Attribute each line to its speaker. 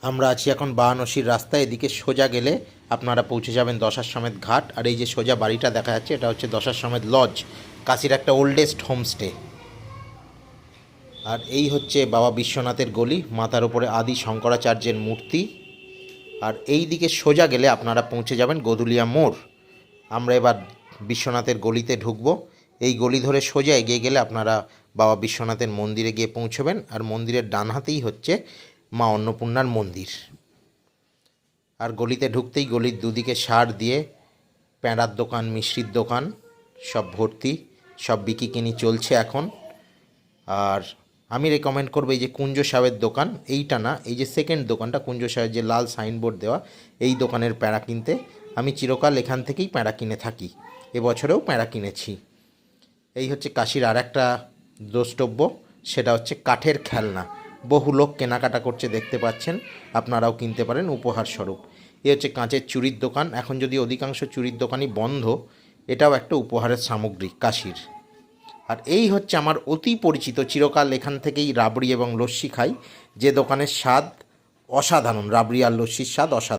Speaker 1: আমরা আছি এখন বারাণসীর রাস্তায়। এদিকে সোজা গেলে আপনারা পৌঁছে যাবেন দশাশ্বমেধ ঘাট। আর এই যে সোজা বাড়িটা দেখা যাচ্ছে, এটা হচ্ছে দশাশ্বমেধ লজ, কাশীর একটা ওল্ডেস্ট হোমস্টে। আর এই হচ্ছে বাবা বিশ্বনাথের গলি, মাথার উপরে আদি শঙ্করাচার্যের মূর্তি। আর এই দিকে সোজা গেলে আপনারা পৌঁছে যাবেন গদুলিয়া মোড়। আমরা এবার বিশ্বনাথের গলিতে ঢুকবো। এই গলি ধরে সোজা এগিয়ে গেলে আপনারা বাবা বিশ্বনাথের মন্দিরে গিয়ে পৌঁছবেন। আর মন্দিরের ডান হাতেই হচ্ছে মা অন্নপূর্ণার মন্দির। আর গলিতে ঢুকতেই গলির দুদিকে সার দিয়ে প্যাঁড়ার দোকান, মিষ্টির দোকান সব ভর্তি, সব বিকিকিনি চলছে এখন। আর আমি রেকমেন্ড করবো এই যে কুঞ্জ সাহেবের দোকান, এইটা না, এই যে সেকেন্ড দোকানটা কুঞ্জ সাহেবের যে লাল সাইনবোর্ড দেওয়া, এই দোকানের প্যাঁড়া কিনতে। আমি চিরকাল এখান থেকেই প্যাঁড়া কিনে থাকি, এবছরেও প্যাঁড়া কিনেছি। এই হচ্ছে কাশীর আর একটা দ্রষ্টব্য, সেটা হচ্ছে কাঠের খেলনা। বহু লোক কেনাকাটা করছে দেখতে পাচ্ছেন, আপনারাও কিনতে পারেন উপহার স্বরূপ। এই হচ্ছে কাঁচের চুড়ির দোকান। এখন যদি অধিকাংশ চুড়ির দোকানই বন্ধ, এটাও একটা উপহারের সামগ্রী কাশীর। আর এই হচ্ছে আমার অতি পরিচিত, চিরকাল এখান থেকেই রাবড়ি এবং লস্যি খাই, যে দোকানের স্বাদ অসাধারণ। রাবড়ি আর লস্যির স্বাদ অসাধারণ।